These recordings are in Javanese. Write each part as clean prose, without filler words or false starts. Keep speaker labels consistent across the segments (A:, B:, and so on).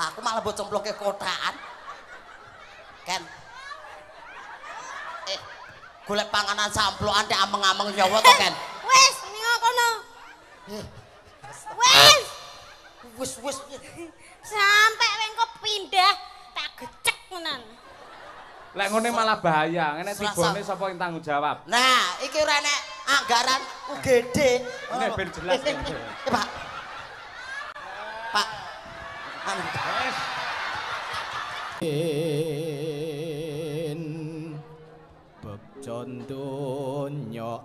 A: Aku malah mbok cemploke kotaan. Ken. Golek panganan samplokan nek ameng-ameng nyawa to, Ken.
B: Wis, ning kono. Wis.
A: Wis.
B: Sampai engko pindah tak gecek menan.
C: Lek ngene malah bahaya, ngene tibone sapa yang tanggung jawab.
A: Nah, iki ora enek anggaran UGD.
C: Ini ben jelas.
A: Pak. Pak. Anu.
D: Bekjon donya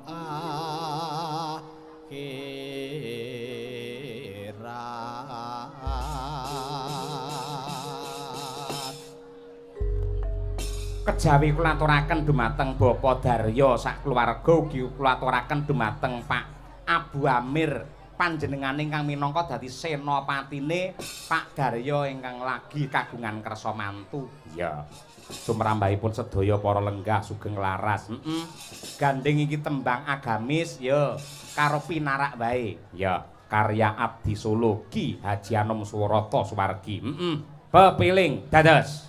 C: Kejawi kula aturaken dumateng Bapak Daryo sak keluarga ugi kula aturaken dumateng Pak Abu Amir panjenengane ingkang minangka dadi senopatine Pak Daryo ingkang lagi kagungan kersa mantu. Ya. Sumrambahipun sedaya para lenggah sugeng laras. Gandeng iki tembang agamis ya karo pinarak wae. Ya, karya Abdi Solo Ki Haji Anom Suwarata Suwargi. Pepiling dados.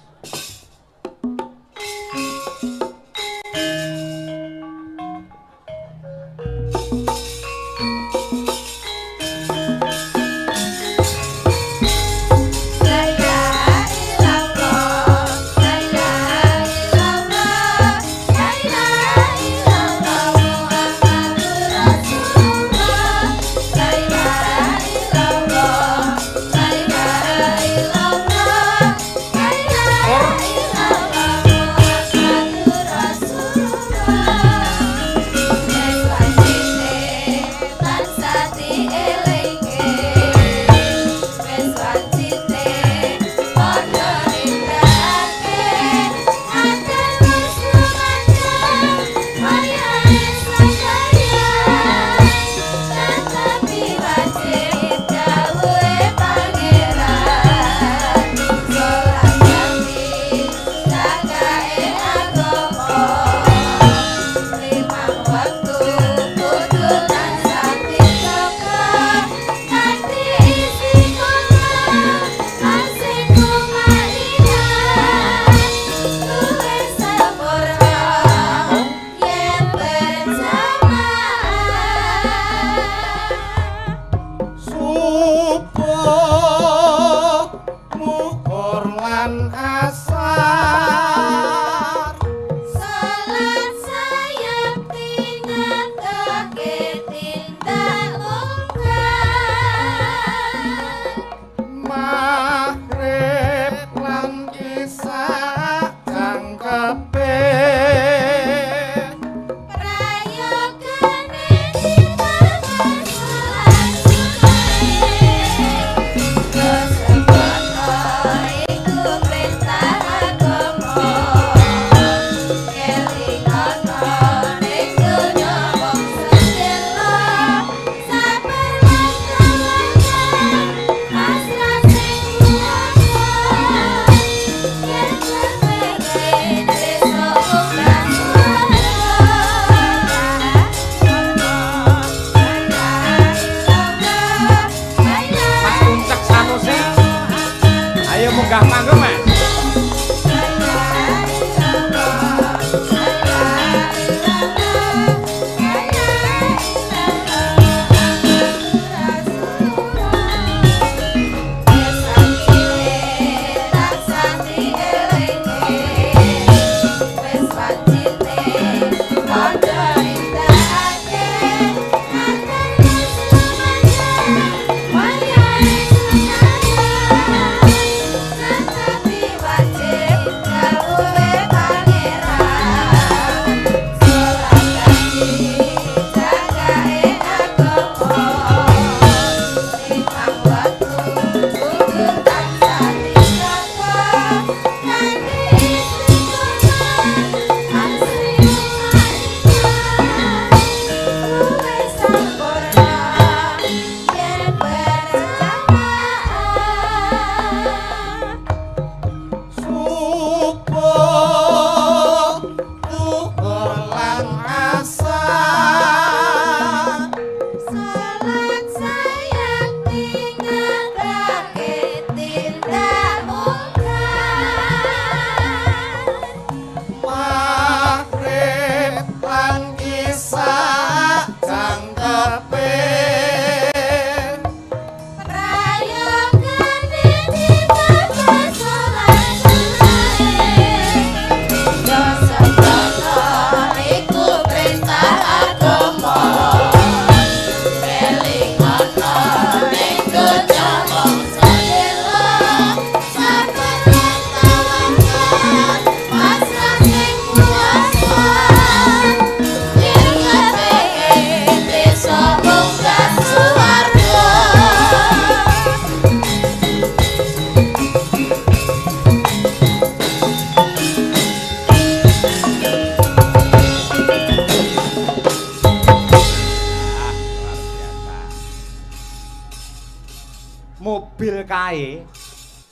C: Mobil kae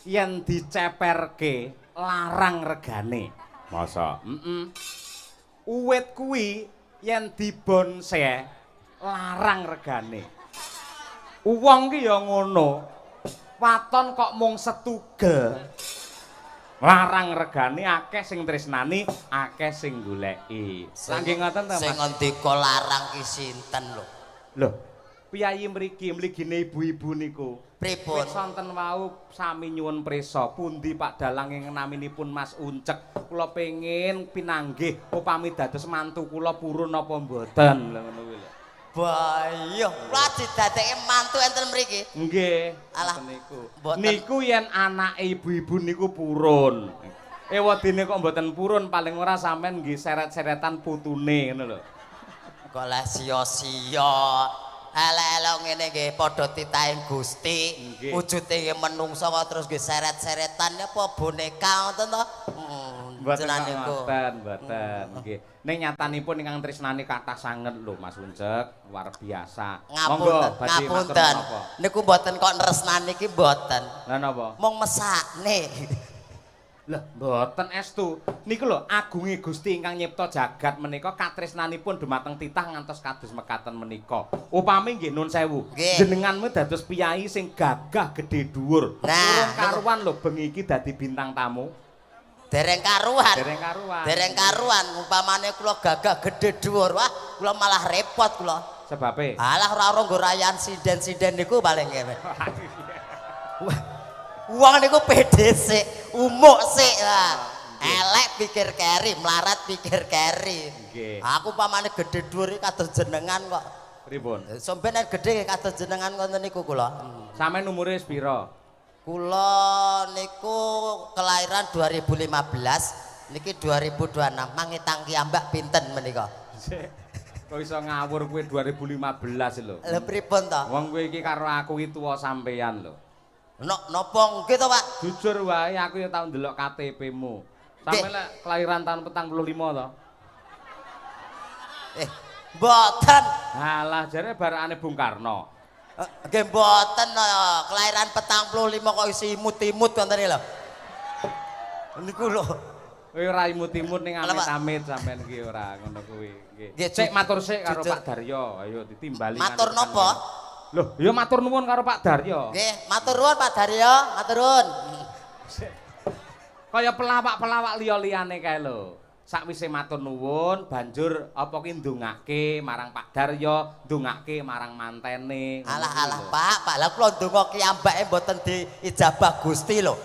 C: yen diceperke larang regane. Masa? Uwit kuwi yen dibonseh larang regane. Wong ki ya ngono. Waton kok mung setugel. Larang regane akeh sing tresnani, akeh sing goleki. Saking ngoten ta, Mas?
A: Sing ngendika larang ki sinten lho?
C: Lho, piyayi mriki mligine ibu-ibu niku.
A: Pripun?
C: Wis sonten wau sami nyuwun prisa pundi Pak Dalang ing naminipun Mas Uncek. Kula pengin pinanggih upami dados mantu kula purun apa mboten lho ngono kuwi lho.
A: Bayo, kula didadekke mantu enten mriki.
C: Nggih,
A: Alah,
C: niku.
A: mboten.
C: Niku yen anake ibu-ibu niku purun. Ewadene kok mboten purun paling ora sampean nggih seret-seretan putune ngono lho.
A: Kok lah sia-sia. Elek-elek ngene nggih padha titahing Gusti.
C: Nggih.
A: Wujude nggih menungsa kok terus nggih seret-seretan apa boneka ngoten to?
C: Mboten
A: niku.
C: mboten. Nggih. Ning nyatanipun ingkang tresnani kathah sanget lho Mas Uncek, luar biasa.
A: Ngapunten, ngapunten. Niku mboten kok nresnani iki mboten.
C: Lah napa?
A: Mung mesakne.
C: Lah mboten estu. Niku lho agunge Gusti ingkang nyipta jagat menika katresnanipun dumateng titah ngantos kados mekaten menika. Upami nggih nun sewu.
A: Nggih.
C: Jenenganmu dados piyai sing gagah gedhe dhuwur.
A: Nah,
C: Urung karuan lho bengi iki dadi bintang tamu.
A: Dereng karuan.
C: Dereng karuan.
A: Dereng karuan umpamane kula gagah gedhe dhuwur, wah kula malah repot kula.
C: Sebabe.
A: Alah ora nggo rayaan sinden-sinden niku paling ngewe. Wong niku pede sik, umuk sik lah. Elek pikir keri, melarat pikir keri.
C: Nggih.
A: Aku umpamane gedhe dhuwur iki kados jenengan kok.
C: Pripun?
A: Sampeyan gedhe kados jenengan ngoten niku kula.
C: Sampeyan umure wis pira?
A: Kula niku kelahiran 2015, niki 2026. Mangitang kiambak pinten menika?
C: Kok iso ngawur kuwi 2015 lho.
A: Lha pripun to?
C: Wong kowe iki karo aku iki tuwa sampeyan lho.
A: Napa nggih to, Pak?
C: Jujur wae aku ya tau ndelok KTP-mu. Sampe lek kelahiran tahun 45 to.
A: Mboten.
C: Halah jare barakane Bung Karno.
A: Nggih mboten kelahiran 45 kok isi imut-imut ngoten lho. Niku lho.
C: Kowe ora imut-imut ning
A: Alah, Pak.
C: amit-amit sampean iki ora ngono kuwi. Nggih.
A: Nggih,
C: Sik matur sik karo
A: jujur.
C: Pak Daryo. Ayo ditimbali.
A: Matur
C: nganti
A: napa?
C: tekan. Loh, ya matur nuwun karo Pak Daryo.
A: Nggih, matur nuwun Pak Daryo, matur nuwun.
C: Kaya pelawak-pelawak liya-liyane kae lho. Sakwise matur nuwun, banjur apa ki ndongake marang Pak Daryo, ndongake marang mantene.
A: Alah Pak, lah kula ndonga kiambake mboten diijabah Gusti lho.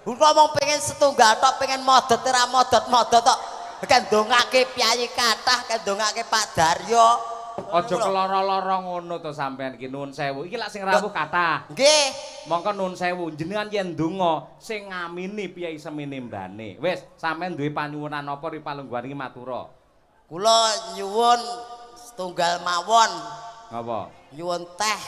A: Kula mong pengen setunggal tok, pengen modot ora modot-modot tok. Kan ndongake piyayi kathah, kan ndongake Pak Daryo.
C: Aja keloro-loro ngono to sampean iki nuwun sewu. Iki lak sing rawuh kathah.
A: Nggih.
C: Mongko nuwun sewu, jenengan yen ndonga sing ngamini piyai semene mbane. Wis, sampean duwe panyuwunan apa ri palungguhan iki matura.
A: Kula nyuwun setunggal mawon.
C: Ngapa?
A: Nyuwun teh.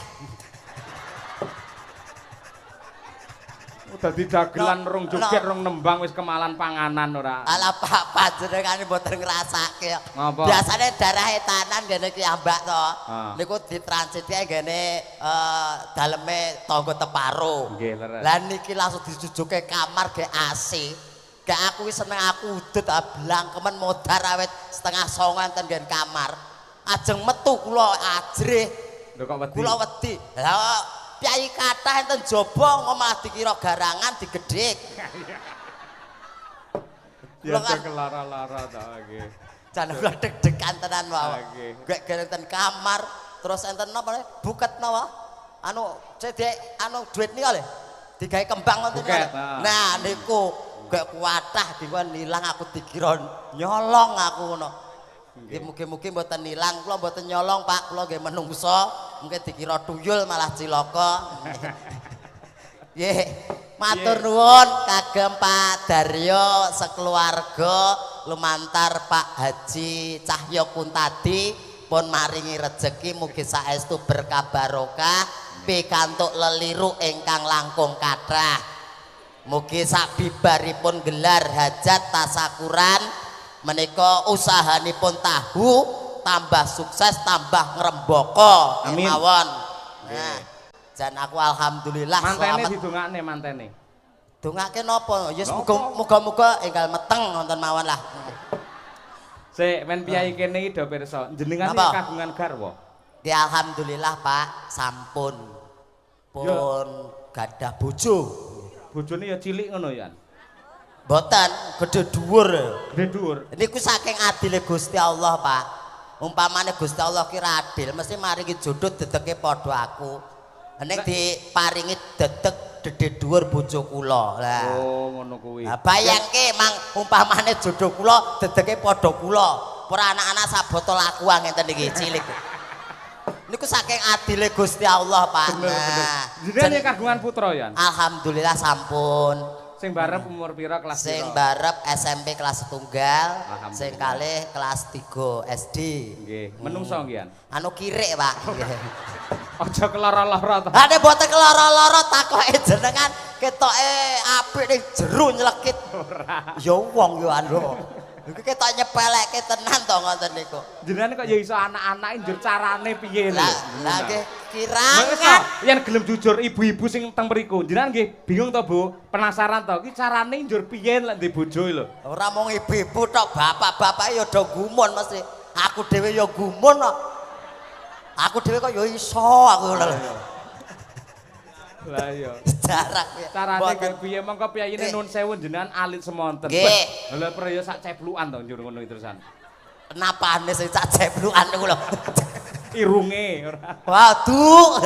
C: Dadi dagelan rong joget rong nembang wis kemalan panganan ora.
A: Alah Pak panjenengane mboten ngrasake.
C: Ngapa?
A: Biasane darah etanan ngene ki ambak to.
C: Niku
A: Niku ditransitke ngene daleme tangga teparo.
C: Nggih, leres.
A: Lah niki langsung dijujuke kamar ge AC. Gak aku wis seneng aku udut blangkemen modar awet setengah 9 enten nggen kamar. Ajeng metu kula ajrih.
C: Lho kok wedi?
A: Kula wedi. Lah piyayi kathah enten jaba malah dikira garangan digedhik.
C: Ya
A: Kula kan
C: kelara-lara to nggih.
A: jan kula deg-degan tenan wae.
C: Nggih.
A: Gek enten kamar terus enten napa buket napa? Anu cedek anu duit nika lho. Digawe kembang ngoten
C: Buket,
A: niku. Nah niku gek kuatah dikon nilang aku dikira nyolong aku ngono. Nggih mugi-mugi mboten nilang, kula mboten nyolong Pak, kula nggih menungso. mungkin dikira tuyul malah cilaka. Nggih, matur nuwun kagem Pak Daryo sekeluarga lumantar Pak Haji Cahyo Kuntadi pun maringi rejeki mugi saestu berkah barokah pikantuk leliru ingkang langkung kathah. Mugi sabibaripun gelar hajat tasakuran menika usahanipun tahu tambah sukses tambah ngrembaka mawon. Nah, jan aku alhamdulillah
C: mantene didongakne mantene.
A: Dongake napa? Ya muga-muga enggal meteng wonten mawon lah.
C: Sik men piyai kene iki do pirsa, jenengan kagungan garwa.
A: Nggih alhamdulillah Pak, sampun pun gadah bojo.
C: Bojone ya cilik ngono ya.
A: Mboten, gedhe dhuwur.
C: Gedhe dhuwur.
A: Niku saking adile Gusti Allah, Pak. Umpamane Gusti Allah ki adil, mesti maringi jodoh dedeke padha aku. Nek diparingi dedek gedhe dhuwur bojo kula. Lah.
C: Oh, ngono kuwi.
A: Lah bayangke mang umpamane jodoh kula dedeke padha kula. Ora anak-anak sabotol aku ngenten iki cilik. Niku saking adile Gusti Allah, Pak.
C: Nah, jenengan kagungan putra ya?
A: Alhamdulillah sampun.
C: Sing barep umur pira kelas pira?
A: Sing barep SMP kelas setunggal, sing kalih kelas 3 SD.
C: Nggih, menungso nggih.
A: Anu kirik, Pak.
C: Aja keloro-loro to.
A: Ha nek boten keloro-loro takoke jenengan ketoke apik ning jero nylekit.
C: Ora.
A: Ya wong yo anu. Iki ketok nyepelekke tenan to ngoten niku.
C: Jenengan kok ya iso anak-anake njur carane piye lho.
A: Lah nggih kirang.
C: Yen gelem jujur ibu-ibu sing teng mriku, jenengan nggih bingung to, Bu? Penasaran to, iki carane njur piye lek ndek bojo lho.
A: Ora mung ibu-ibu tok, bapak-bapak ya do gumun mesti. Aku dhewe ya gumun kok. Aku dhewe kok ya iso aku lho.
C: Lah iya.
A: Jarak ya.
C: Carane kaya piye mongko piyayine nuwun sewu jenengan alit semonten.
A: Nggih.
C: Lha praya sak ceplukan to njur ngono terusan.
A: Napane sing sak jeblukan niku lho.
C: Irunge ora.
A: Waduh.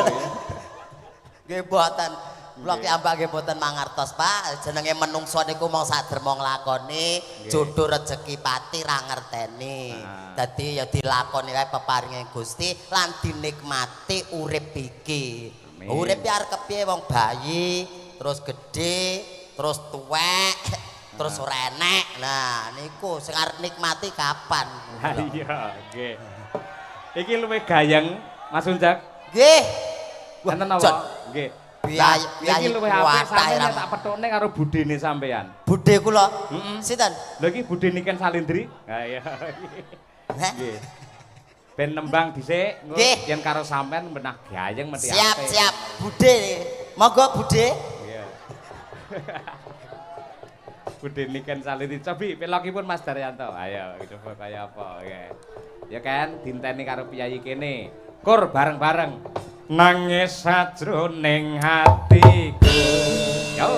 A: Nggih mboten. Kula ki ambak nggih mboten mangertos, Pak. Jenenge menungso niku mong saderma nglakoni, jodoh rezeki pati ra ngerteni. Dadi ya dilakoni wae peparinge Gusti lan dinikmati urip iki. Urip arep kepiye wong bayi, terus gedhe, terus tuwek, terus ora enek. Nah, niku sing arep nikmati kapan?
C: Ha iya, nggih. Iki luwih gayeng, Mas Unjak.
A: Nggih.
C: Wonten apa? Nggih. Iki luwih apik sampeyan tak petukne karo budene sampean.
A: Budhe kula. Sinten?
C: Lha iki budhe Niken Salindri. Ha iya. Nggih. Ben nembang dhisik, yen karo sampean menah gayeng mesti apik.
A: Siap-siap, budhe. Monggo budhe.
C: Iya. Budhe Niken Salindri. Cobi pelokipun Mas Daryanto. Ayo coba kaya apa nggih. Ya kan dinteni karo piyayi kene. Kur bareng-bareng. Nangis sajroning hatiku. Yo.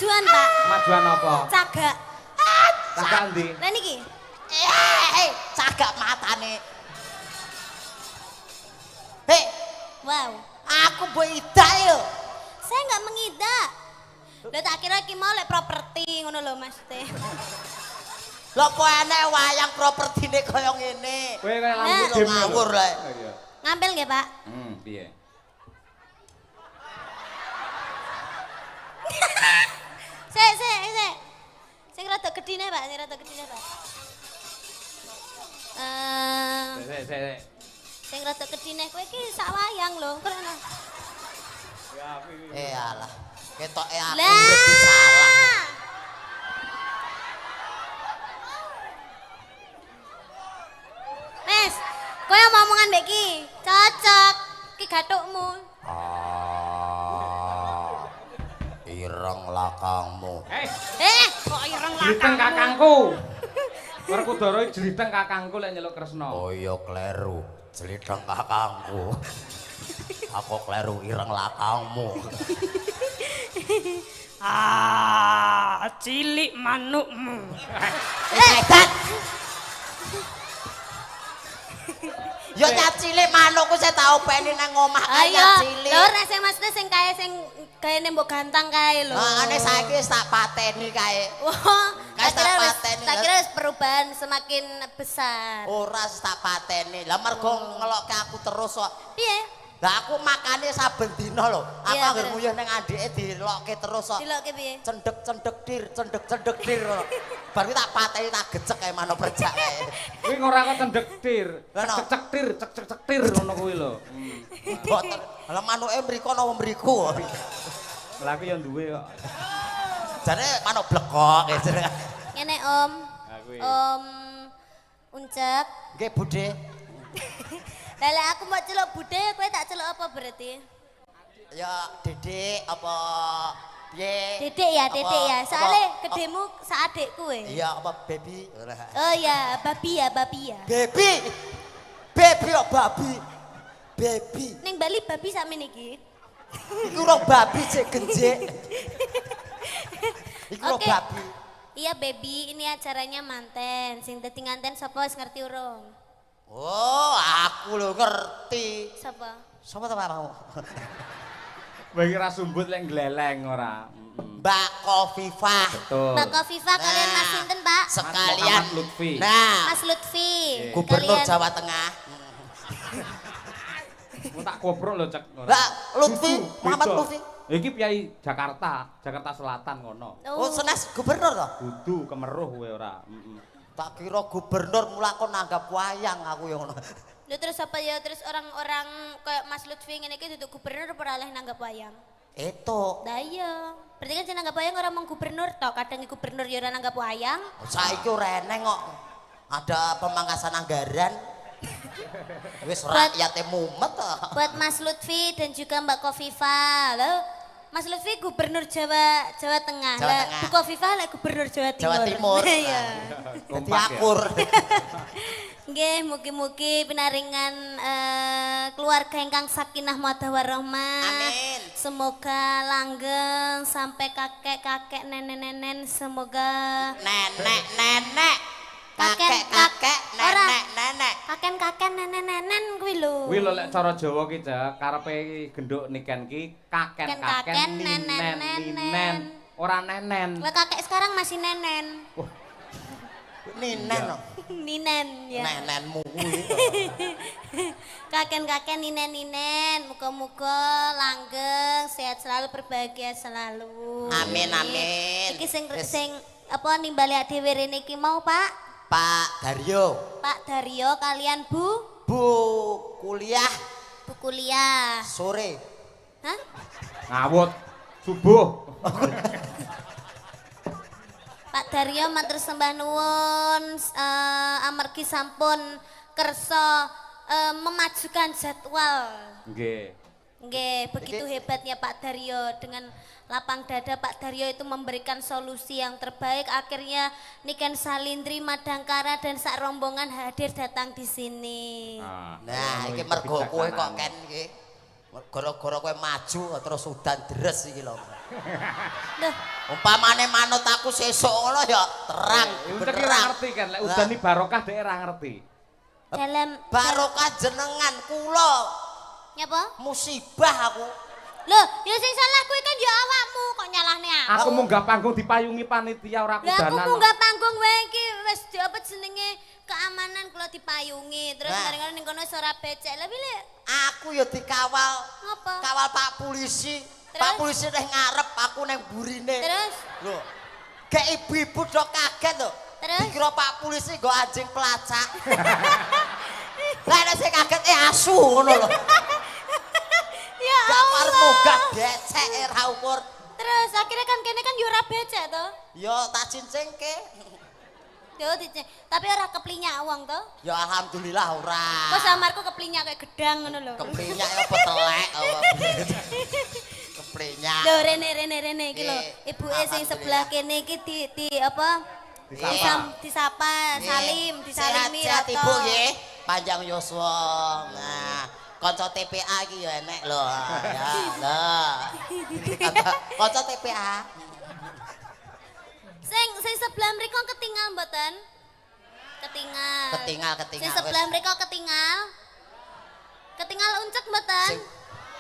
C: Kemajuan apa?
B: Cagak.
C: Cagak ndi?
B: Lah niki.
A: Cagak matane. Hei,
B: Wow.
A: aku mbok idak yo.
B: Saya nggak mengidak. Lah tak kira iki mau lek properti ngono lho Mas Teh.
A: Lho kok enek wayang propertine kaya ngene.
C: Kowe kaya
B: Nah.
C: lampu
A: Lho
C: dim
A: ngawur ae.
C: Iya.
B: Ngambil nggih, Pak?
C: Piye?
B: Sik. Sing rada gedine, Pak. Sing rada gedine, Pak.
C: Sik.
B: Sing rada gedine kowe iki sak wayang lho. Kono.
A: Alah. Ketoke aku urip salah.
B: Lah. Wes, kowe omongan mbek iki cocok. Ki gathukmu.
A: Ireng lakangmu.
B: Kok ireng
C: Jliteng
B: lakangmu?
C: kakangku. Werkudara jliteng kakangku lek nyeluk Kresna.
A: Oh iya kleru, jelideng kakangku. Aku kleru ireng lakangmu.
B: Cilik manukmu.
A: Edan. Yo nyat cilik manukku saya tau peni nang omah kaya
B: Ayo,
A: cilik.
B: lho nek sing Mas sing kaya sing gayane mbok gantang kae lho.
A: Ane saiki wis tak pateni kae.
B: Wah,
A: Kas tak pateni,
B: tak
A: lho.
B: kira wis perubahan semakin besar.
A: Ora wis tak pateni. Lah mergo ngelokke aku terus kok.
B: Piye?
A: Lah aku makane saben dina lho. Aku
B: Iya,
A: anggere
B: bener.
A: nguyuh ning andike dilokke terus kok.
B: Dilokke piye?
A: Cendek-cendek dir. Bar kuwi tak pateni tak gecek kae manuk berjak kae.
C: Kuwi ora kok cendek tir.
A: Lah, no.
C: Cek tir ngono kuwi lho.
A: Boten. Lah manuke mriko napa mriku.
C: Lah aku ya duwe kok.
A: Jane manuk blekok ya jenenge.
B: Ngene Om.
C: Aku
B: Om Uncek.
A: Nggih, Budhe.
B: Lah lek aku mau celuk bude, kowe tak celuk apa berarti?
A: Ya Dedek apa piye?
B: Dedek ya, Dedek ya. Soale
A: apa-
B: gedemu sak adikku
A: Iya, apa baby?
B: Oh ya, babi ya.
A: Baby. Baby kok babi. Baby.
B: Ning Bali babi sakmene iki.
A: Iku ora babi sik genjek. Iku ora
B: Oke.
A: babi.
B: Iya baby, ini acaranya manten. Sing dadi nganten sapa wis ngerti urung?
A: Oh, aku lho ngerti.
B: Sapa?
A: Sapa ta mau?
C: Bagi ra sumbut lek gleleng ora.
A: Mbak Kofifah.
C: Betul.
B: Mbak Kofifa kalian Mas sinten, Pak?
A: Sekalian
C: Muhammad Lutfi.
A: Nah,
B: Mas Lutfi.
A: Gubernur
B: Kalian-
A: Jawa Tengah.
C: Mau tak koprok lho cek.
A: Lah, Lutfi,
C: Dudu,
A: Muhammad
C: beda.
A: Lutfi.
C: Iki Piai Jakarta Selatan ngono.
A: Oh, senes gubernur to?
C: Dudu kemeruh kowe ora.
A: Tak kira gubernur mula kok nanggap wayang aku ya ngono.
B: Lho terus apa ya? Terus orang-orang kayak Mas Lutfi ngene iki duduk gubernur ora oleh nanggap wayang.
A: Itu.
B: Lah iya. Berarti kan sing nanggap wayang ora mung gubernur tok, kadang gubernur ya ora nanggap wayang.
A: Saiki ora eneng kok. Ada pemangkasan anggaran. Wis
B: Buat-
A: rakyate mumet to.
B: Buat Mas Lutfi dan juga Mbak Kofifa. Loh, Mas Lutfi gubernur Jawa Tengah.
A: Jawa
B: Lah,
A: Tengah.
B: Bu Kofifa lah gubernur Jawa Timur.
A: Jawa Timur.
B: Iya.
A: Dadi
C: Kompak ya.
A: akur.
B: Nggih, mugi-mugi pinaringan keluarga ingkang sakinah mawaddah warahmah.
A: Amin.
B: Semoga langgeng sampai kakek-kakek, nenek-nenek, semoga
A: Nenek.
B: Kakek,
A: Kakek,
B: ora.
A: nenek.
B: kakek-kakek, nenek-nenek kuwi lho.
C: Kuwi lho lek cara Jawa ki Cek, karepe genduk niken ki
B: Kaken,
C: kaken-kaken
B: nenen,
C: ninen. Ora nenen.
B: Lah kakek sekarang masih nenen.
A: Ninen. no.
B: Ninen ya.
A: Nenenmu kuwi.
B: Kakek-kakek ninen-ninen, muga-muga langgeng, sehat selalu, berbahagia selalu.
A: Amin, amin.
B: Iki sing
A: Wis.
B: sing apa nimbali dhewe rene iki mau, Pak?
A: Pak Daryo,
B: Pak Daryo kalian Bu
A: Bu kuliah
B: kuliah.
A: sore.
B: Hah?
C: Ngawut subuh.
B: Pak Daryo matur sembah nuwun amargi sampun kersa memajukan jadwal.
C: Nggih.
B: Nggih, begitu hebatnya Pak Daryo dengan lapang dada Pak Daryo itu memberikan solusi yang terbaik. Akhirnya Niken Salindri, Madangkara dan sak rombongan hadir datang di sini.
A: Nah, iki mergo kowe kok Ken iki. Gara-gara kowe maju terus udan deres iki lho.
B: Loh,
A: Umpamane manut aku sesuk ngono ya terang
C: Ucek ora
A: benderang.
C: ngerti kan lek udan ni barokah dhek ora ngerti.
B: dalam
A: Barokah jenengan kula
B: Nyapa?
A: Musibah aku.
B: Loh, ya sing salah kuwi kan ya awakmu kok nyalahne aku.
C: Aku munggah panggung dipayungi panitia ora
B: Lah aku
C: kudanan.
B: munggah panggung wae iki wis apa jenenge keamanan kula dipayungi. Terus kadang-kadang ning kono ora becek. Lah pilih
A: Aku ya dikawal.
B: ngapa?
A: Kawal Pak Polisi.
B: Terus?
A: Pak Polisi nang ngarep, aku nang burine.
B: Terus
A: Lho. Gek ibu-ibu do kaget lho.
B: Terus?
A: Dikira Pak Polisi nggo anjing pelacak. Lah nek sing kaget asu ngono lho.
B: ya
A: Gak
B: Allah.
A: parmu gak becek ra umur.
B: Terus akhirnya kan kene kan yo ora becek to.
A: Yo tak cincingke.
B: Yo tapi ora keplinyak wong to.
A: Ya alhamdulillah ora.
B: Kok samarku keplinyak kayak gedang ngono lho.
A: Keplinyak apa telek apa. Keplinyak.
B: Lho rene iki lho. Ibuke sing sebelah kene iki di apa? Disapa, salim, disalimi
A: Sehat-sehat
B: rata.
A: Ibu nggih. Panjang yuswa. Nah, kanca TPA iki ya enek lho. Ya, lho. Kanca TPA.
B: Sing sebelah mriko ketinggal mboten? Ketinggal.
A: Ketinggal.
B: Sing sebelah mriko ketinggal. Ketinggal uncek mboten?
A: Sing-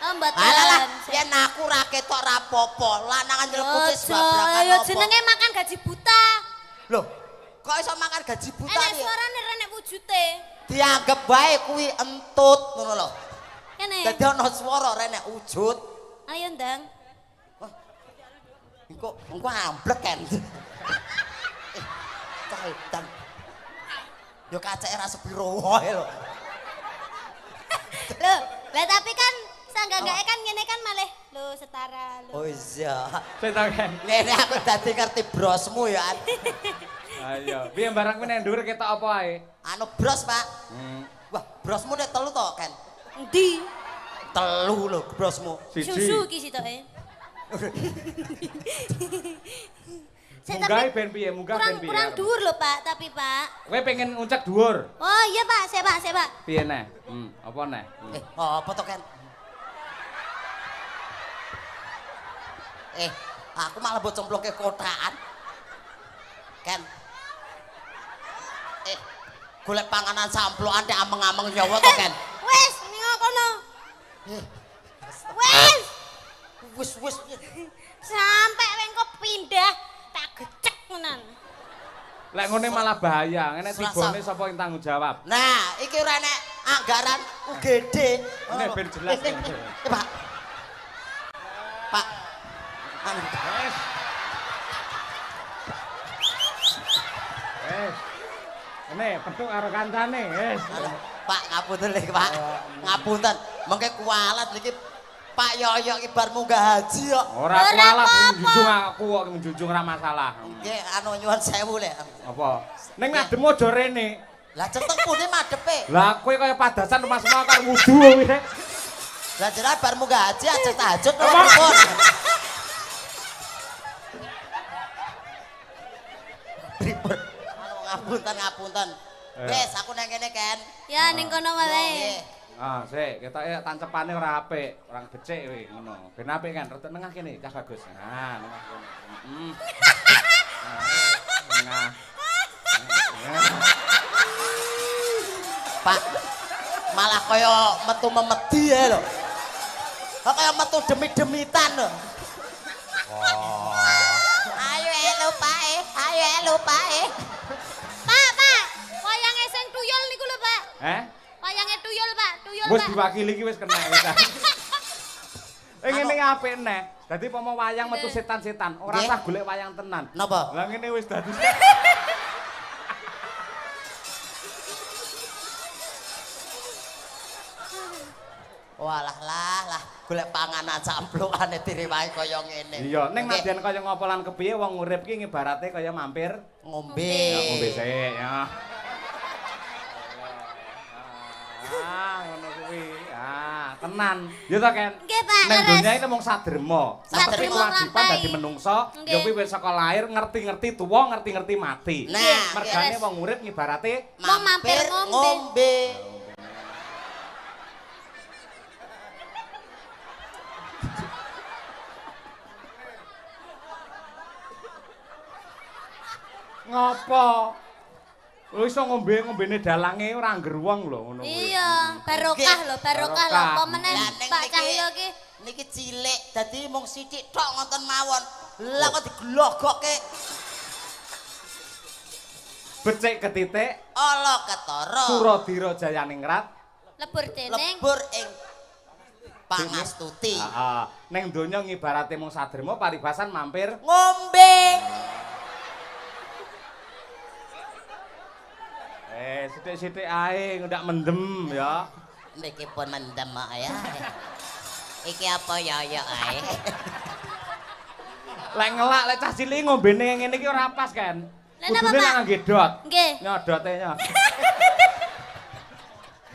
B: Oh mboten.
A: Alah, yen aku ra ketok ra apa-apa. Lanangan nyelekuti sebabrakan
B: Ya
A: apa.
B: jenenge makan gaji buta.
A: Loh, kok iso makan gaji buta
B: Enek
A: ya?
B: suarane renek wujute.
A: Dianggep bae kuwi entut ngono lho.
B: Kene.
A: Dadi ana swara renek wujud.
B: Ayo ndang.
A: Engko amblek kan. Cah edan. Yo kaceke ra sepiro wae lho.
B: Loh, lah tapi kan sanggak-sanggake kan ngene kan malih lho setara lho.
A: Oh iya.
C: Setaken.
A: Ngene aku dadi ngerti brosmu ya.
C: Ayo, piye barang kuwi nek dhuwur ketok apa ae?
A: Anu bros, Pak. Wah, brosmu nek telu to, Ken?
B: Endi?
A: Telu lho brosmu.
B: Susu iki sitoke.
C: Munggah ben piye? Munggah ben piye?
B: Kurang dhuwur lho, Pak, tapi Pak.
C: Kowe pengen nguncak dhuwur.
B: Oh iya, Pak, sik, Pak.
C: Piye neh? Apa neh?
A: Apa to, Ken? Aku malah mbok cemploke kotaan. Ken. Golek panganan samplokan nek ameng-ameng nyawa to, Ken.
B: Wis, ning kono. Wis.
A: Wis.
B: Sampai wengko pindah tak gecek menan.
C: Lek ngene malah bahaya. Ngene
A: Selasa.
C: tibone sapa yang tanggung jawab?
A: Nah, iki ora enek anggaran UGD.
C: Ini ben jelas.
A: Pak. Pak. Anu.
C: Ini petuk karo kancane, wis.
A: Pak ngapunten lho, Pak. Ngapunten. Mengke kualat iki Pak Yoyo iki bar munggah haji kok.
C: Ora kualat njunjung aku kok njunjung ora masalah.
A: Nggih anu nyuwun sewu lek.
C: Apa? Ning ngadem aja rene.
A: Lah ceteng pundi madepe?
C: Lah kowe kaya padasan Mas Mau karo wudu kuwi rek.
A: Lah jenengan bar munggah haji aja tahajud lho pripun? Pripun? Anu ngapunten. Wes aku nang kene Ken.
B: Ya ning kono wae.
A: Nggih.
C: Ah, sik, ketoke tancepane ora apik, orang becik kowe ngono. Ben apik kan, rada nengah kene, cah bagus. Nah, nengah kene. Nengah.
A: Pak, malah kaya metu memedi ya lho. Kok kaya metu demi-demitan lho. Ayo elu Pak.
B: Pak, wayange sing tuyul niku lho, Pak. Wayange tuyul, Pak.
C: Wis diwakili iki wis kena wis. Ngene apik neh. Dadi pomo wayang metu setan-setan, ora usah golek wayang tenan.
A: Napa?
C: Lah ngene wis dadi.
A: Walah lah, golek panganan camplukane direwahi kaya ngene.
C: Iya, ning nadyan kaya ngopo lan kepiye wong urip ki ngibarate kaya mampir
A: Ngombe.
C: ya ngombe sik ya. Ngono kuwi. Tenan. Ya to, Ken.
B: Nggih, Pak.
C: Ning
B: Leres.
C: donya iki mung sadrema. Tapi
B: Saderma
C: kewajiban
B: nglampahi.
C: dadi menungsa,
B: Nggih.
C: ya kuwi wis saka lahir ngerti-ngerti tuwa, ngerti-ngerti mati.
A: Nah,
C: Mergane
B: leres.
C: wong urip ngibarate
B: Mau mampir ngombe.
C: ngopo? Lho iso ngombene dalange ora ngger wong lho ngono kuwi.
B: Iya, barokah lho, barokah lho. Apa meneh
A: Lah, ning
B: Pak
A: niki-
B: Cahyo ki?
A: Niki cilik, dadi mung sithik tok ngoten mawon. Lah kok diglogokke
C: Becik ketitik,
A: ala ketara.
C: Suradira Jayaningrat.
B: Lebur dening.
A: Lebur ing Pangastuti.
C: Heeh. Ning donya ngibarate mung sadrema paribasan mampir.
A: Ngombe.
C: Sithik-sithik ae ndak mendem ya.
A: Niki pun mendem kok ya. Iki apa ya ae.
C: Lek ngelak lek cah cilik ngombene ngene iki ora pas kan.
B: Lah napa,
C: Kudune
B: Pak?
C: lek ngangge dot.
B: Nggih.
C: Nyodote nya.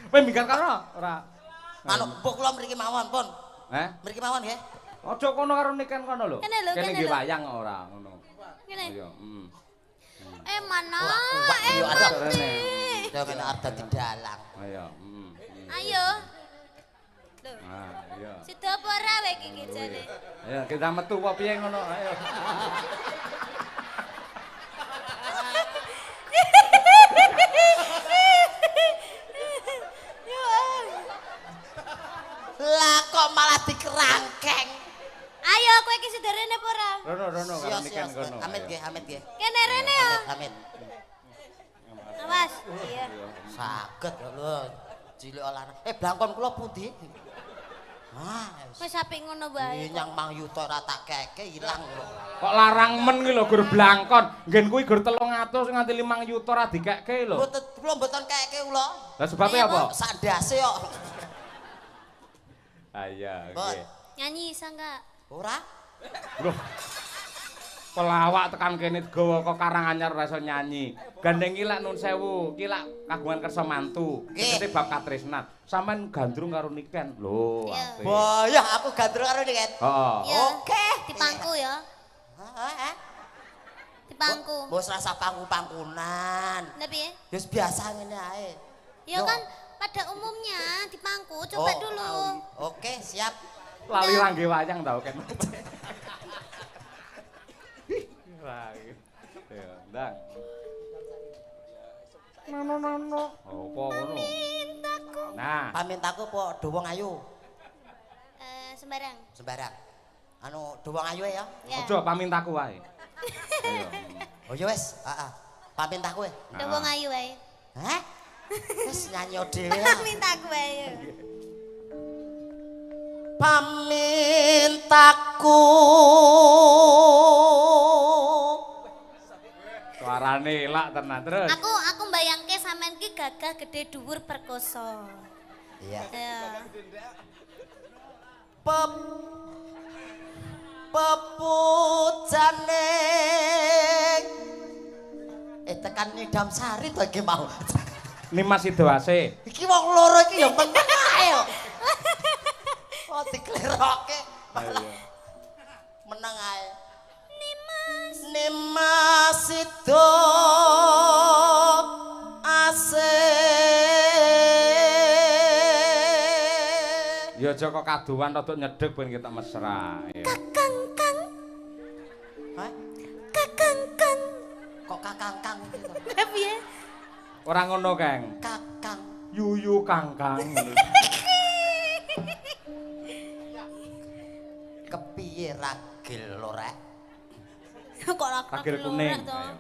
C: Kowe minggat karo ora?
A: Anu, mbok kula mriki mawon pun.
C: Heh?
A: Mriki mawon nggih.
C: Aja kono karo niken kono lho.
B: Kene lho,
C: Kene
B: kene
C: nggih
B: lho.
C: wayang ora ngono.
B: Ngene.
C: Iya,
B: Mana?
A: Uwak yo ada.
C: Rene.
A: Jangan ada di dalang.
C: Ayo,
B: Ayo. Lho,
C: Ah, iya.
B: sida apa ora wae iki jane?
C: Ayo kita metu apa piye ngono. Ayo.
A: Lah kok malah dikerangkeng.
B: Ayo kowe iki sida rene apa ora?
C: Rono karo niken
A: Sios,
C: kono.
A: Amit nggih, amit nggih.
B: Kene rene ya.
A: Amit.
B: Awas. Iya.
A: Saged lho. Cilik olahraga. Blangkon kula pundi? Ah,
B: Wis apik ngono wae.
A: nyang Mang Yuto ora tak keke ilang lho.
C: Kok larang men ki lho gur blangkon. Nggen kuwi gur 300 nganti 5 yuta ra dikekke lho.
A: Mboten kula mboten keke kula.
C: Lah sebabnya apa?
A: Sak ndase kok.
C: Ah iya,
A: Mbok.
C: nggih.
B: Nyanyi iso enggak?
A: Ora?
C: Loh. Pelawak tekan kene gawa kok Karanganyar ora iso nyanyi. Gandeng ki lak nun sewu, ki lak kagungan kersa mantu.
A: Nggih.
C: Tegese bab katresnan. Sampeyan gandrung karo Niken. Lho,
B: Iya.
C: apik.
A: Boyah aku gandrung karo Niken.
C: Heeh.
B: Iya.
A: Oke.
B: Dipangku ya.
A: Heeh.
B: Dipangku.
A: Bos rasa pangku-pangkunan.
B: Lah piye?
A: Wis biasa ngene ae.
B: Ya
A: Yo.
B: kan pada umumnya dipangku. Coba
A: Oh.
B: dulu.
A: Oke, siap.
C: Lali ra nggih wayang ta Ken. Wah. Ya, ndang. Nono. Apa ngono? Nah,
A: Pamintaku po Dowong Ayu.
B: Sembarang.
A: Sembarang. Anu Dowong Ayu ya.
B: Ya.
C: aja pamintaku wae. Ayo.
A: Oh ya wis, heeh. Pamintaku.
B: Udah wong ayu wae.
A: Hah? Wis nyanyi dhewe.
B: Mintaku wae.
A: Pamintaku.
C: Suarane elak tenan terus.
B: Aku mbayangke sampean ki gagah gede dhuwur perkoso.
A: Iya.
B: Ya.
A: Pepujane tekan Nidam Sari to iki mau.
C: Nimas Sidoase.
A: Iki wong loro iki ya meneng ae kok. Oh diklerokke. Meneng ae. Nimas Sido ase.
C: Ya aja kok kaduan rada nyedhek ben kita mesra. Ya.
B: Kakang kang,
A: Hah?
B: kakang kang.
A: Kok kakang-kang gitu?
B: Piye?
C: Ora ngono, Kang.
A: Kakang.
C: Yuyu Kangkang.
A: Kepiye ragil lho rek?
B: Kok ora
C: Kagil kuning. Ayo.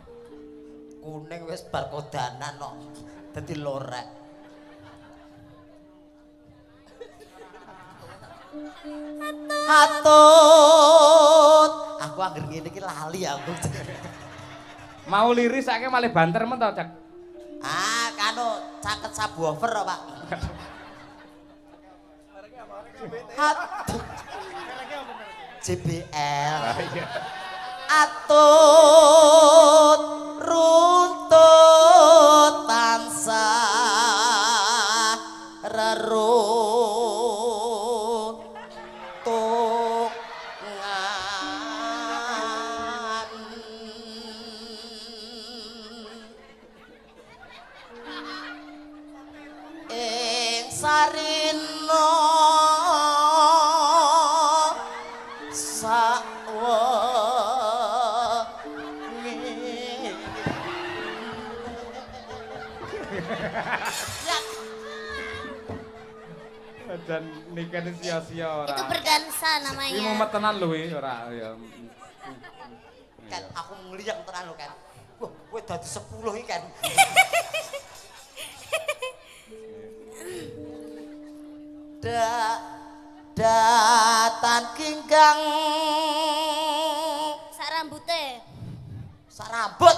A: Kuning wis bar kodanan kok. Dadi lorek. Hatut. Aku anggere ngene iki lali aku.
C: Mau liris saiki malih banter men to, Cek.
A: Ah, kanu caket subwoofer kok, Pak. Hatut. JBL. Atut runtut tansah reruntungan ing sarina sawengi
C: Dan nikah sia-sia ora.
B: Itu berdansa
C: Iki
B: namanya.
C: mumet tenan lho ora ya.
A: Kan aku ngliyeng tenan lho kan. Wah, kowe dadi 10 iki kan. Datan kinggang
B: Sak rambute.
A: sak rambut.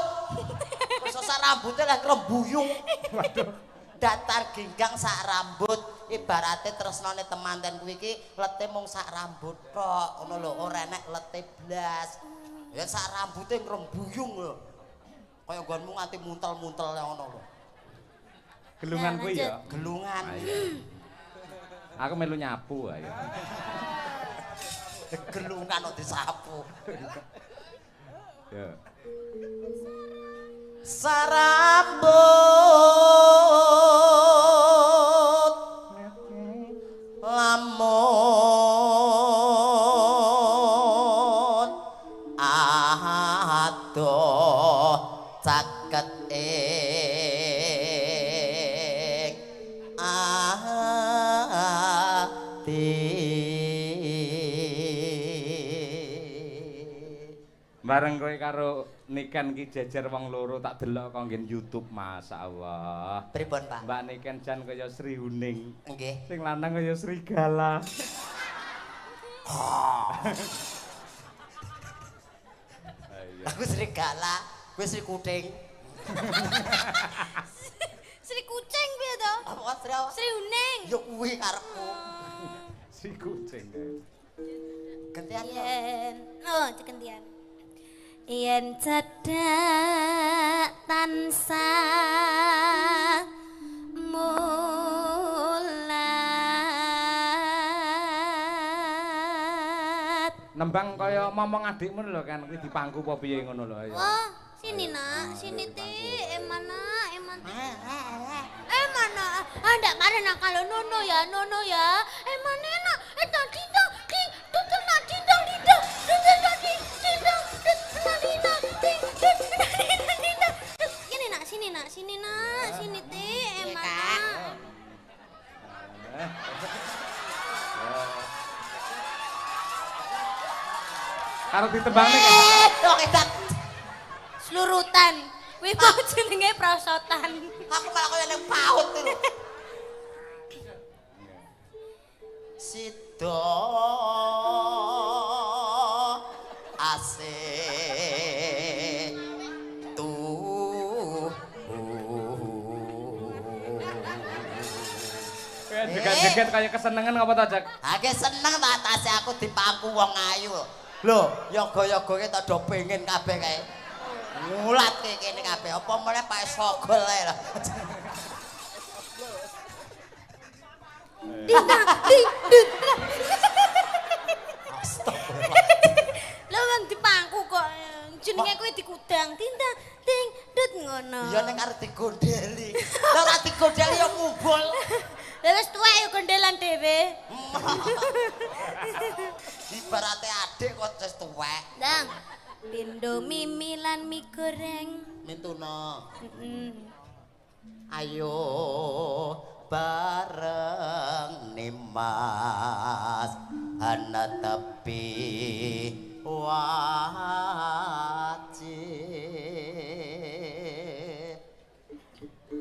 A: Wis sak rambute lah krembuyung. Waduh. Datar ginggang sak rambut ibarate tresnane temanten kuwi iki lete mung sak rambut tok ngono lho ora enek lete blas. Ya sak rambute ngrembuyung lho. Kaya nggonmu nganti muntel-muntel ngono lho.
C: Gelungan kuwi ya.
A: Gelungan.
C: Aku melu nyapu ayo.
A: Gelungan kok disapu.
C: Ya.
A: Sarambut lamun adoh caket ing
C: Bareng kowe karo Niken ki jejer wong loro tak delok kok nggen YouTube masyaallah.
A: Pripun, Pak?
C: Mbak Niken jan kaya Sri Huning.
A: Nggih.
C: Sing lanang kaya serigala.
A: Aku serigala, kowe Sri Kuting.
B: Sri kucing piye to?
A: Apa Sri apa?
B: Sri Uning.
A: Ya kuwi karepku.
C: Si kucing.
A: Gantian.
B: Yen, oh cekentian. Yen cedak tansah mulat.
C: Nembang kaya momong adikmu lho kan kuwi dipangku apa piye ngono lho ayo.
B: Wah, sini nak, sini ti, emana. Emana? Ndak mare nak kalau nono ya, emana nak, tadi dong, ding, tutul nak dindong, tutul nak dindong, sini nak, sini ti, emana?
C: Karo ditembang nek kan.
A: Dok edan.
B: Slurutan. Kuwi mau jenenge prosotan.
A: Aku malah kaya ning paut lho. Sida asih
C: Jeget-jeget kaya kesenengan apa ta, Jak?
A: Ake seneng ta atase aku dipangku wong ayu. Lho, yoga-yoga tak do pengen kabeh kae. Ngulat kene kabeh. Apa meneh Pak Sogol ae lho.
B: Lho wong dipangku kok jenenge kowe dikudang tindang ting dut ngono.
A: Iya nek arep digondeli. Lah ora digondeli ya ngumbul.
B: Lah wis tuwek yo gondelan dhewe.
A: Ibarate adik kok wis tuwek.
B: Ndang. Pindo mimi lan mie goreng.
A: Mintuna.
B: Heeh.
A: Ayo bareng Nimas ana tepi wajib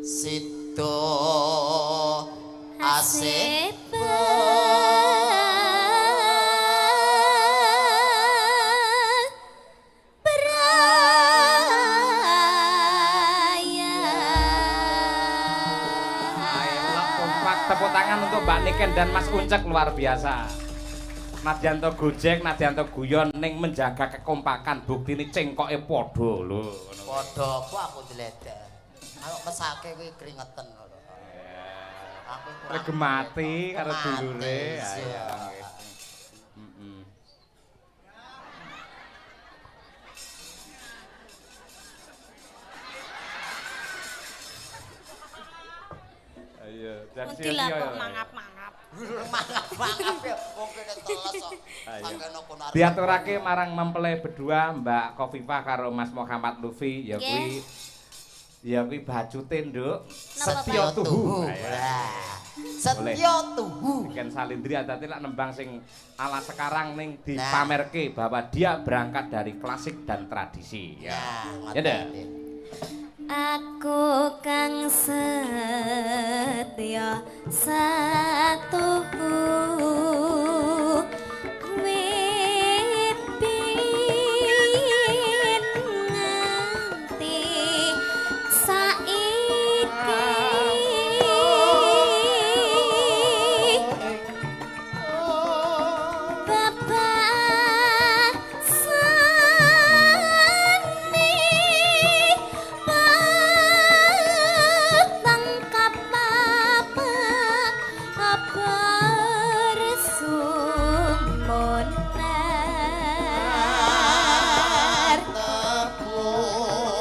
A: Sito asep
C: Tepuk tangan untuk Mbak Niken dan Mas Uncek luar biasa. Nadyanto gojek, Nadyanto guyon ning menjaga kekompakan. Buktine cengkoke padha lho.
A: Padha aku diledek. Kalau mesake kuwi keringetan lho. Aku kurang
C: Regemati karo dulure.
A: Mati,
C: Ayo.
A: iya.
C: Heeh. Ayo, dan
B: Nanti lah
C: sia-sia
B: kok
C: ya.
B: mangap-mangap.
A: Mangap-mangap ya wong kene teles kok.
C: Ayo.
A: Sakjane kono.
C: Diaturake marang mempelai berdua Mbak Khofifah karo Mas Muhammad Lufi ya kuwi bajute Nduk
B: Napa,
C: Setya
B: Pak?
C: Tuhu.
A: Lah. Setya tuhu.
C: Niken Salindri adate lak nembang sing ala sekarang ning dipamerke bahwa dia berangkat dari klasik dan tradisi ya. Ya ndak?
B: Aku kang setya satuhu wit biyen nganti saiki Bapak sani tangkap apa resumunar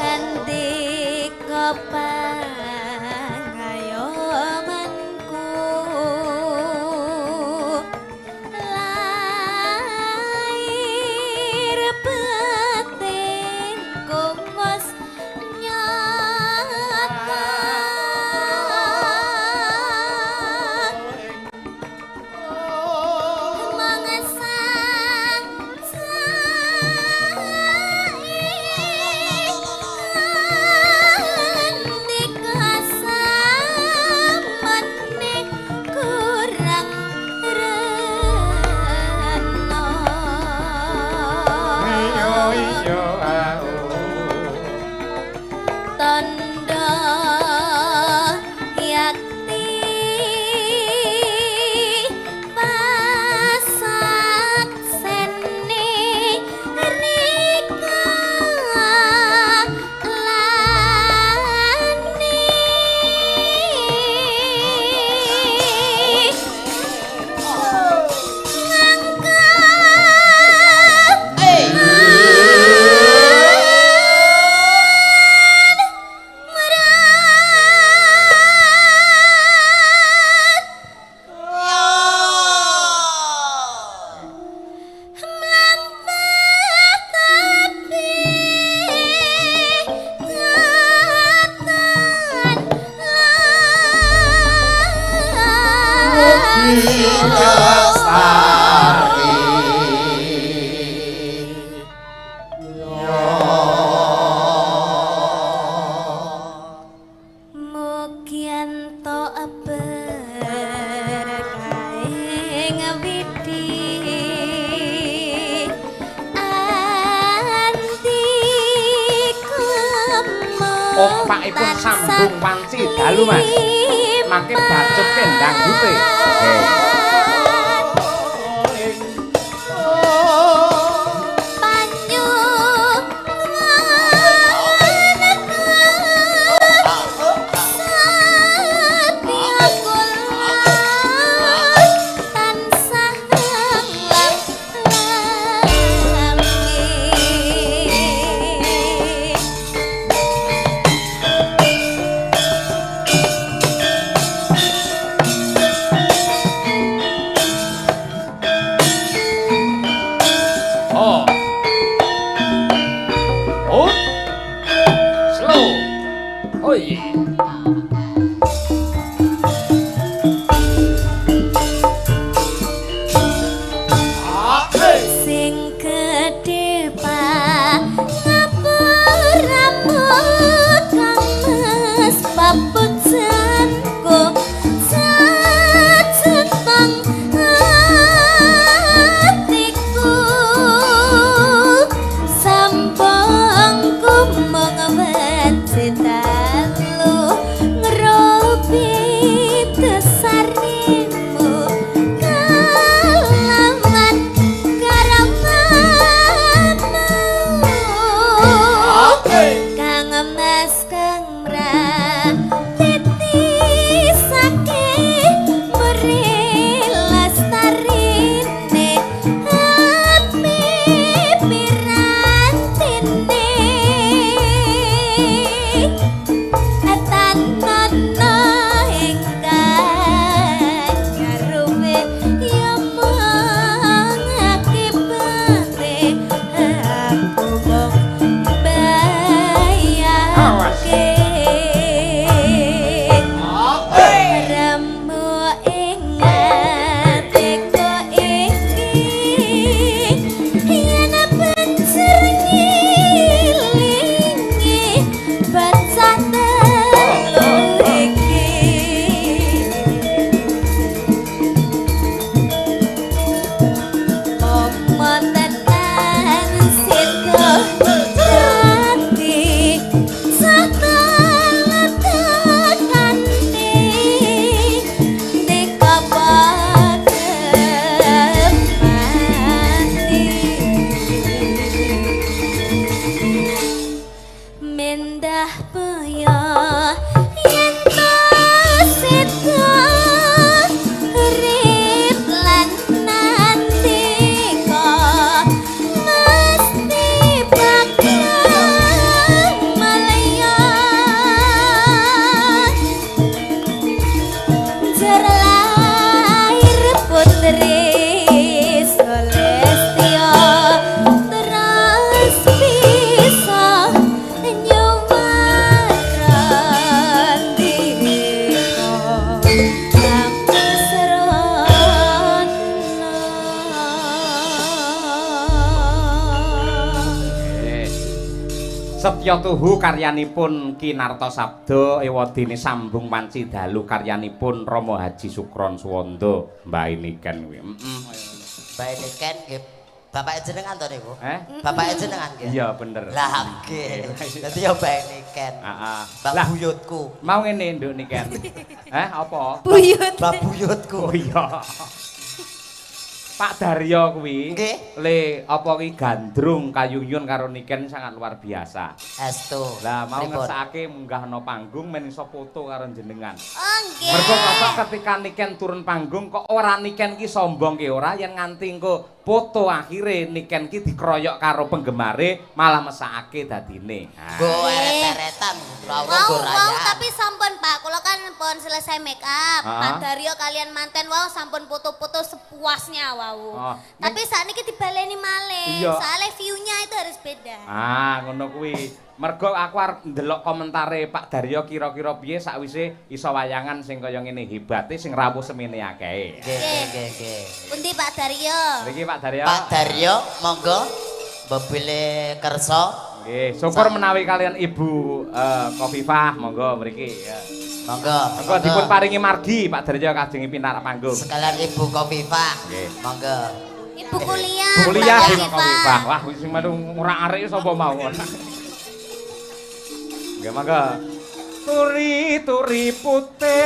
B: andika pangayomanku lair batinku wis nyata mangesang andika samene kurang reno tanda yakti masak seni rika Mugianto berkaing widi
C: Opakipun sambung wanci dalu Mas. Mangke bacet kendang dute. Setya Tuhu karyanipun Kinarta Sabda ewadene sambung wanci dalu karyanipun Rama Haji Sukron Suwanda Mbak Niken kuwi.
A: Mbak Niken nggih bapak jenengan to niku?
C: Bapak
A: jenengan nggih?
C: Iya bener.
A: Lah nggih. Dadi ya Mbak Niken.
C: Heeh.
A: Mbak buyutku.
C: Mau ngene Nduk Niken. Apa?
B: Buyut.
A: Mbak buyutku.
C: Oh iya. Pak Daryo kuwi le apa ki gandrung kayuyun karo Niken sangat luar biasa.
A: Estu.
C: Lah mau ngersake munggah ana panggung men iso foto karo jenengan.
B: Oh nggih.
C: Mergo kok ketika Niken turun panggung kok ora Niken ki sombong ki ora yen nganti engko foto akhire Niken ki dikeroyok karo penggemare malah mesakake dadine.
A: Go eret-eretan
B: Wow, tapi sampun Pak, kula kan pun selesai make up. Pak Daryo kalian manten wow sampun foto-foto sepuasnya wow. Tapi saat ini dibaleni malih. Soalnya view-nya itu harus beda.
C: Ngono kuwi. Mergo aku arep ndelok komentare Pak Daryo kira-kira piye sakwise iso wayangan sing kaya ngene hebate sing rawuh semene akeh.
A: Nggih.
B: Pundi Pak Daryo?
C: Mriki Pak Daryo.
A: Pak Daryo, monggo mbebile kersa.
C: Nggih, syukur menawi kalian Ibu Kofifah monggo mriki ya.
A: Monggo.
C: Monggo dipun paringi margi Pak Daryo kajengi pinar panggung.
A: Sekalian Ibu Kofifah.
C: Nggih.
A: Monggo.
B: Ibu kuliah.
C: Kuliah di Kofifah. Wah, sing melu ora arek sapa mawon. Nggih, monggo. Turi putih.